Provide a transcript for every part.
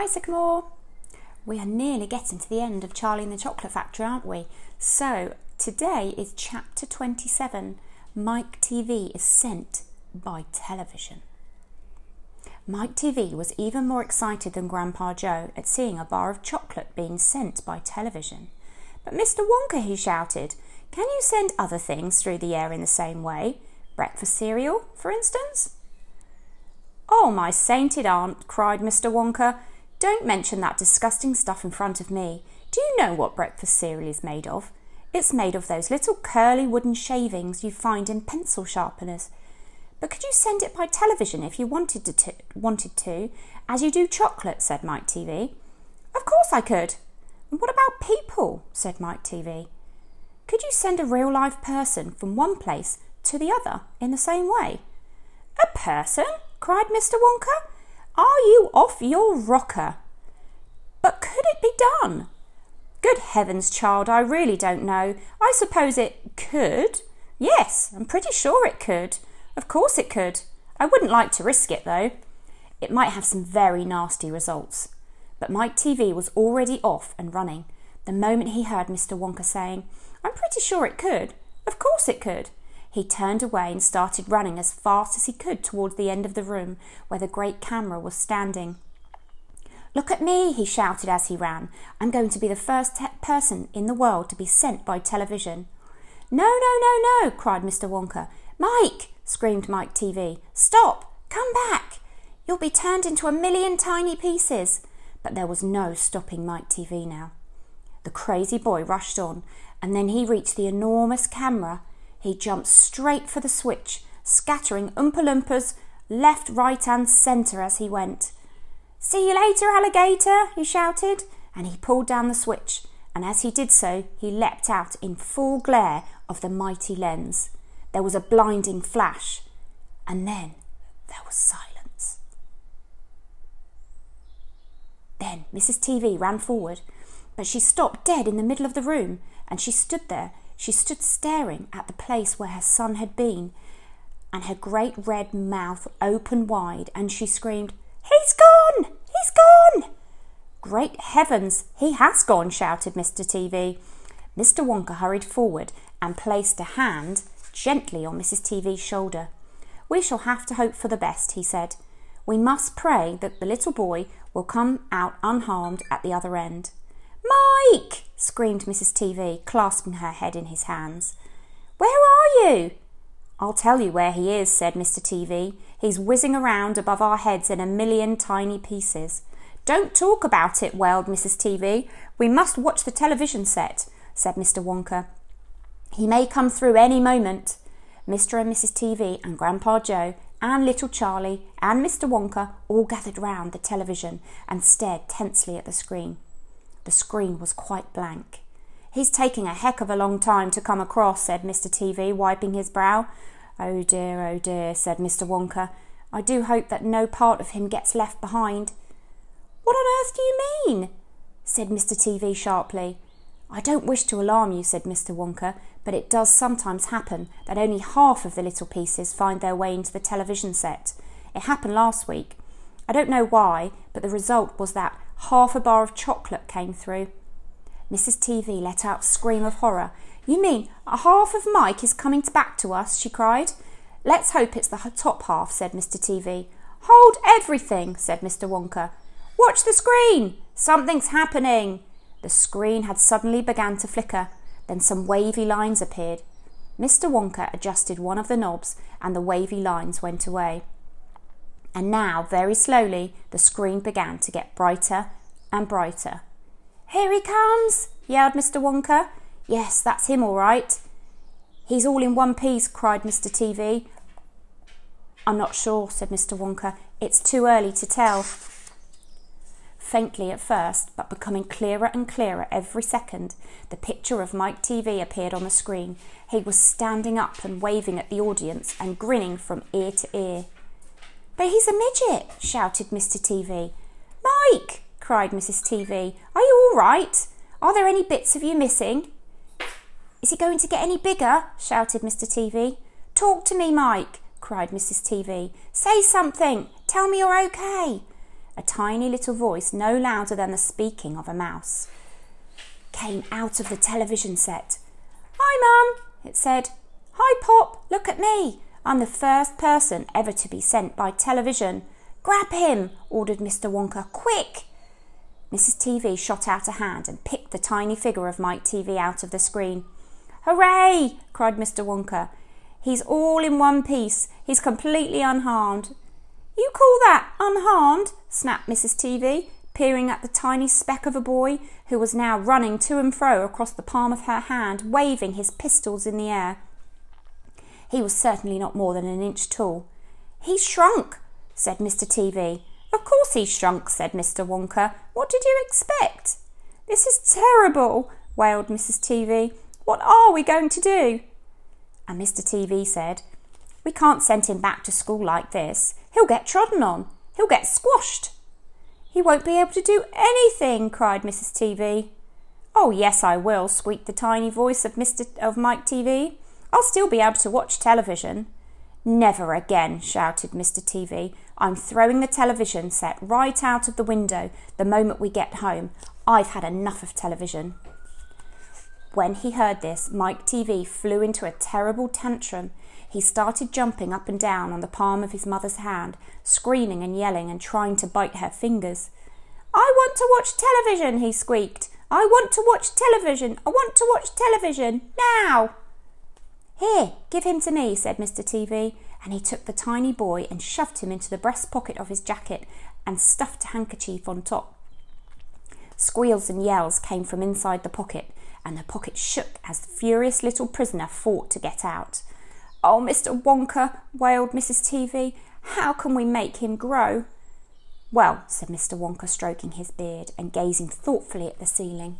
Hi Sycamore! We are nearly getting to the end of Charlie and the Chocolate Factory, aren't we? So today is chapter 27. Mike TV is sent by television. Mike TV was even more excited than Grandpa Joe at seeing a bar of chocolate being sent by television. But Mr. Wonka, he shouted, can you send other things through the air in the same way? Breakfast cereal, for instance? Oh, my sainted aunt, cried Mr. Wonka. Don't mention that disgusting stuff in front of me. Do you know what breakfast cereal is made of? It's made of those little curly wooden shavings you find in pencil sharpeners. But could you send it by television if you wanted to, as you do chocolate, said Mike TV. Of course I could. And what about people, said Mike TV. Could you send a real-life person from one place to the other in the same way? A person? Cried Mr. Wonka. Are you off your rocker? But could it be done? Good heavens, child, I really don't know. I suppose it could. Yes, I'm pretty sure it could. Of course it could. I wouldn't like to risk it, though. It might have some very nasty results. But Mike TV was already off and running the moment he heard Mr. Wonka saying, I'm pretty sure it could. Of course it could. He turned away and started running as fast as he could towards the end of the room where the great camera was standing. Look at me, he shouted as he ran. I'm going to be the first person in the world to be sent by television. No, no, no, no, cried Mr. Wonka. Mike, screamed Mike TV. Stop, come back. You'll be turned into 1,000,000 tiny pieces. But there was no stopping Mike TV now. The crazy boy rushed on, and then he reached the enormous camera. He jumped straight for the switch, scattering Oompa Loompas left, right and centre as he went. See you later, alligator, he shouted, and he pulled down the switch, and as he did so, he leapt out in full glare of the mighty lens. There was a blinding flash, and then there was silence. Then Mrs. TV ran forward, but she stopped dead in the middle of the room, and she stood there. She stood staring at the place where her son had been, and her great red mouth opened wide, and she screamed, He's gone! He's gone! Great heavens, he has gone, shouted Mr. TV. Mr. Wonka hurried forward and placed a hand gently on Mrs. TV's shoulder. We shall have to hope for the best, he said. We must pray that the little boy will come out unharmed at the other end. Mike! Screamed Mrs. TV, clasping her head in his hands. Where are you? I'll tell you where he is, said Mr. TV. He's whizzing around above our heads in 1,000,000 tiny pieces. Don't talk about it, wailed Mrs. TV. We must watch the television set, said Mr. Wonka. He may come through any moment. Mr. and Mrs. TV and Grandpa Joe and little Charlie and Mr. Wonka all gathered round the television and stared tensely at the screen. The screen was quite blank. He's taking a heck of a long time to come across, said Mr. TV, wiping his brow. Oh dear, said Mr. Wonka. I do hope that no part of him gets left behind. What on earth do you mean? Said Mr. TV sharply. I don't wish to alarm you, said Mr. Wonka, but it does sometimes happen that only half of the little pieces find their way into the television set. It happened last week. I don't know why, but the result was that half a bar of chocolate came through. Mrs. TV let out a scream of horror. You mean a half of Mike is coming back to us? She cried. Let's hope it's the top half, said Mr. TV. Hold everything, said Mr. Wonka. Watch the screen! Something's happening! The screen had suddenly begun to flicker. Then some wavy lines appeared. Mr. Wonka adjusted one of the knobs and the wavy lines went away. And now, very slowly, the screen began to get brighter and brighter. Here he comes, yelled Mr. Wonka. Yes, that's him all right. He's all in one piece, cried Mr. TV. I'm not sure, said Mr. Wonka. It's too early to tell. Faintly at first, but becoming clearer and clearer every second, the picture of Mike TV appeared on the screen. He was standing up and waving at the audience and grinning from ear to ear. But he's a midget, shouted Mr. TV. Mike, cried Mrs. TV, are you all right? Are there any bits of you missing? Is he going to get any bigger? Shouted Mr. TV. Talk to me, Mike, cried Mrs. TV. Say something. Tell me you're okay. a tiny little voice, no louder than the speaking of a mouse, came out of the television set. "Hi, Mum," it said. "Hi, Pop, look at me. I'm the first person ever to be sent by television." "Grab him," ordered Mr. Wonka. "Quick!" Mrs. TV shot out a hand and picked the tiny figure of Mike TV out of the screen. "Hooray!" cried Mr. Wonka. "He's all in one piece. He's completely unharmed." "You call that unharmed?" snapped Mrs. TV, peering at the tiny speck of a boy who was now running to and fro across the palm of her hand, waving his pistols in the air. He was certainly not more than an inch tall. "He's shrunk," said Mr. TV. "Of course he's shrunk," said Mr. Wonka. "What did you expect?" "This is terrible," wailed Mrs. TV. "What are we going to do?" And Mr. TV said, "We can't send him back to school like this. He'll get trodden on. He'll get squashed." "He won't be able to do anything," cried Mrs. TV. "Oh, yes, I will," squeaked the tiny voice of Mike TV. "I'll still be able to watch television." "Never again," shouted Mr. TV. "I'm throwing the television set right out of the window the moment we get home. I've had enough of television." When he heard this, Mike TV flew into a terrible tantrum. He started jumping up and down on the palm of his mother's hand, screaming and yelling and trying to bite her fingers. "I want to watch television," he squeaked. "I want to watch television. I want to watch television now." "Here, give him to me," said Mr. TV, and he took the tiny boy and shoved him into the breast pocket of his jacket and stuffed a handkerchief on top. Squeals and yells came from inside the pocket, and the pocket shook as the furious little prisoner fought to get out. "Oh, Mr. Wonka," wailed Mrs. TV, "how can we make him grow?" "Well," said Mr. Wonka, stroking his beard and gazing thoughtfully at the ceiling.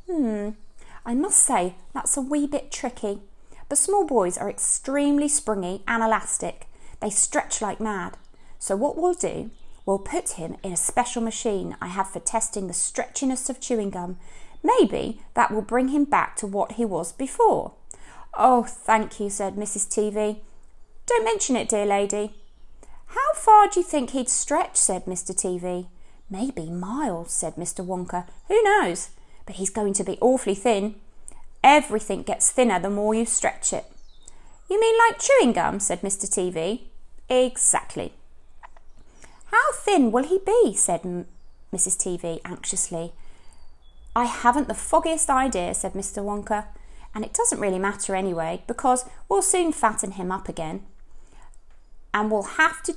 I must say that's a wee bit tricky. But small boys are extremely springy and elastic. They stretch like mad. So what we'll do, we'll put him in a special machine I have for testing the stretchiness of chewing gum. Maybe that will bring him back to what he was before." "Oh, thank you," said Mrs. TV. "Don't mention it, dear lady." "How far do you think he'd stretch?" said Mr. TV. "Maybe miles," said Mr. Wonka. "Who knows? But he's going to be awfully thin. Everything gets thinner the more you stretch it." "You mean like chewing gum?" said Mr. TV. "Exactly." "How thin will he be?" said Mrs. TV anxiously. "I haven't the foggiest idea," said Mr. Wonka. "And it doesn't really matter anyway, because we'll soon fatten him up again. And what we'll have to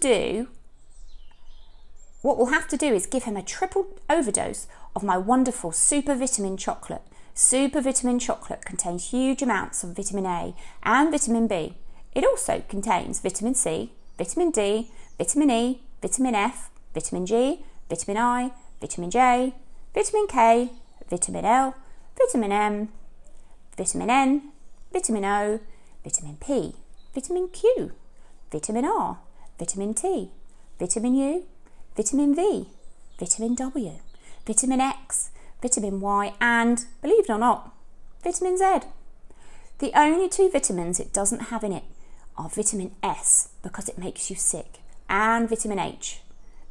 do is give him a triple overdose of my wonderful super vitamin chocolate. Super vitamin chocolate contains huge amounts of vitamin A and vitamin B. It also contains vitamin C, vitamin D, vitamin E, vitamin F, vitamin G, vitamin I, vitamin J, vitamin K, vitamin L, vitamin M, vitamin N, vitamin O, vitamin P, vitamin Q, vitamin R, vitamin T, vitamin U, vitamin V, vitamin W, vitamin X, vitamin Y, and, believe it or not, vitamin Z. The only two vitamins it doesn't have in it are vitamin S, because it makes you sick, and vitamin H,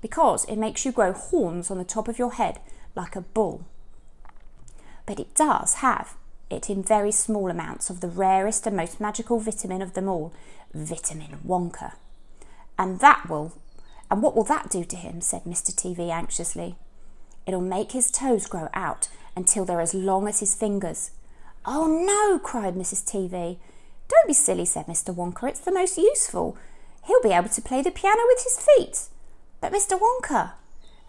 because it makes you grow horns on the top of your head like a bull. But it does have it in very small amounts of the rarest and most magical vitamin of them all, vitamin Wonka. And what will that do to him?" said Mr. TV anxiously. "It'll make his toes grow out until they're as long as his fingers." "Oh no," cried Mrs. TV. "Don't be silly," said Mr. Wonka. "It's the most useful. He'll be able to play the piano with his feet." "But Mr. Wonka—"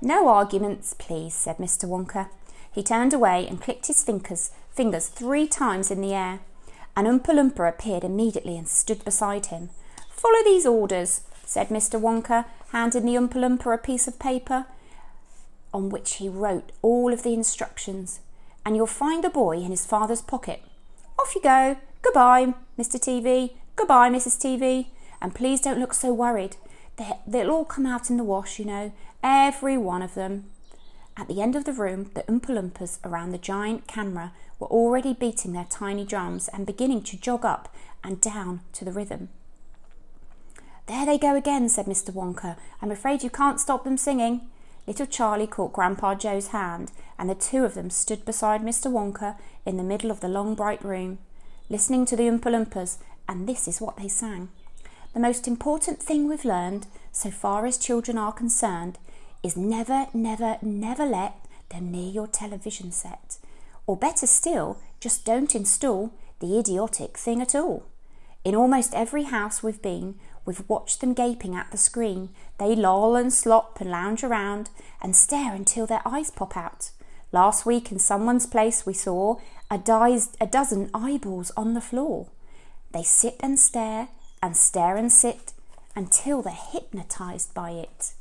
"No arguments, please," said Mr. Wonka. He turned away and clicked his fingers 3 times in the air. An Oompa Loompa appeared immediately and stood beside him. "Follow these orders," said Mr. Wonka, handing the Oompa Loompa a piece of paper on which he wrote all of the instructions. "And you'll find the boy in his father's pocket. Off you go. Goodbye, Mr. TV. Goodbye, Mrs. TV. And please don't look so worried. They'll all come out in the wash, you know, every one of them." At the end of the room, the Oompa Loompas around the giant camera were already beating their tiny drums and beginning to jog up and down to the rhythm. "There they go again," said Mr. Wonka. "I'm afraid you can't stop them singing." Little Charlie caught Grandpa Joe's hand, and the two of them stood beside Mr. Wonka in the middle of the long bright room, listening to the Oompa Loompas, and this is what they sang. The most important thing we've learned, so far as children are concerned, is never, never, never let them near your television set. Or better still, just don't install the idiotic thing at all. In almost every house we've been, we've watched them gaping at the screen. They loll and slop and lounge around and stare until their eyes pop out. Last week in someone's place we saw a dozen eyeballs on the floor. They sit and stare and sit until they're hypnotised by it.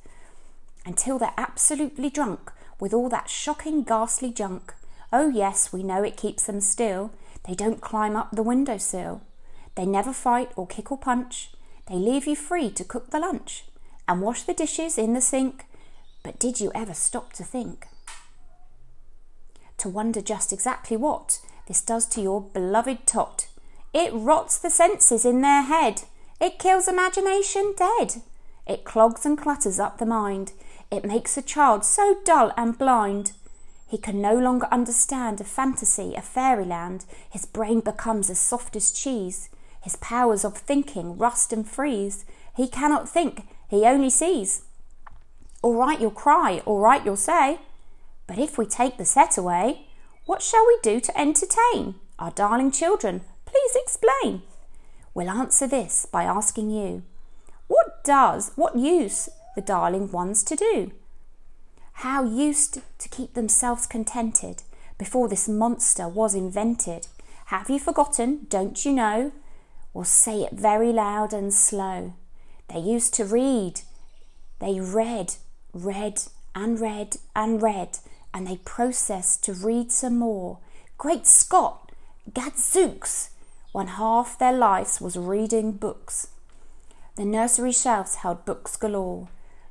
Until they're absolutely drunk with all that shocking, ghastly junk. Oh yes, we know it keeps them still. They don't climb up the windowsill. They never fight or kick or punch. They leave you free to cook the lunch and wash the dishes in the sink. But did you ever stop to think? To wonder just exactly what this does to your beloved tot? It rots the senses in their head. It kills imagination dead. It clogs and clutters up the mind. It makes a child so dull and blind. He can no longer understand a fantasy, a fairyland. His brain becomes as soft as cheese. His powers of thinking rust and freeze. He cannot think, he only sees. All right, you'll cry, all right, you'll say. But if we take the set away, what shall we do to entertain our darling children? Please explain. We'll answer this by asking you, what use the darling ones to do? How used to keep themselves contented before this monster was invented? Have you forgotten, don't you know? Or say it very loud and slow. They used to read. They read and read and read, and they processed to read some more. Great Scott, gadzooks! 1/2 their lives was reading books. The nursery shelves held books galore.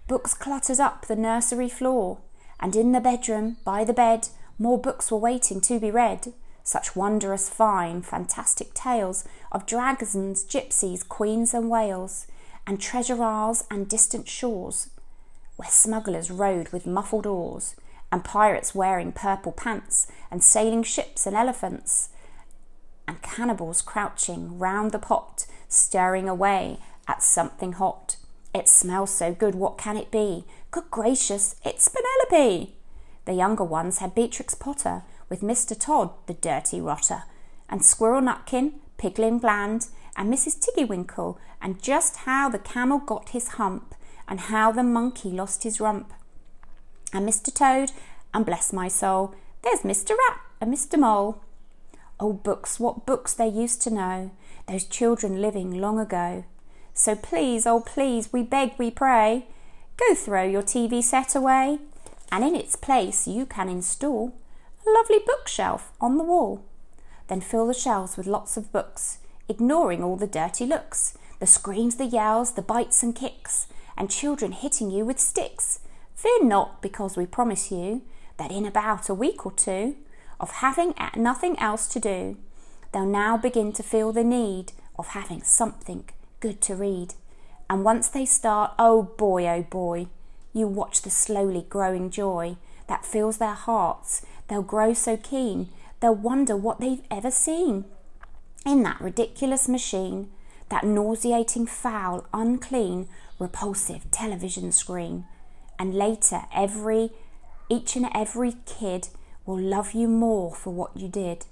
Books cluttered up the nursery floor, and in the bedroom, by the bed, more books were waiting to be read. Such wondrous fine, fantastic tales of dragons, gypsies, queens and whales, and treasure isles and distant shores, where smugglers rowed with muffled oars, and pirates wearing purple pants, and sailing ships and elephants, and cannibals crouching round the pot, stirring away at something hot. It smells so good, what can it be? Good gracious, it's Penelope! The younger ones had Beatrix Potter, with Mr. Todd, the dirty rotter, and Squirrel Nutkin, Piglin Bland, and Mrs. Tiggywinkle, and just how the camel got his hump, and how the monkey lost his rump, and Mr. Toad, and bless my soul, there's Mr. Rat and Mr. Mole. Oh books, what books they used to know, those children living long ago. So please, oh please, we beg, we pray, go throw your TV set away, and in its place you can install a lovely bookshelf on the wall. Then fill the shelves with lots of books, ignoring all the dirty looks, the screams, the yells, the bites and kicks, and children hitting you with sticks. Fear not, because we promise you that in about a week or two of having nothing else to do, they'll now begin to feel the need of having something good to read. And once they start, oh boy, you watch the slowly growing joy that fills their hearts. They'll grow so keen, they'll wonder what they've ever seen in that ridiculous machine, that nauseating, foul, unclean, repulsive television screen. And later, each and every kid will love you more for what you did.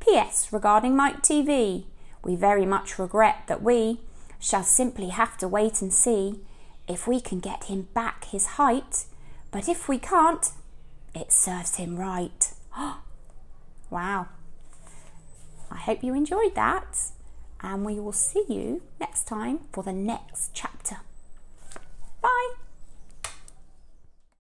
P.S. Regarding Mike TV, we very much regret that we shall simply have to wait and see if we can get him back his height, but if we can't, it serves him right. Wow. I hope you enjoyed that, and we will see you next time for the next chapter.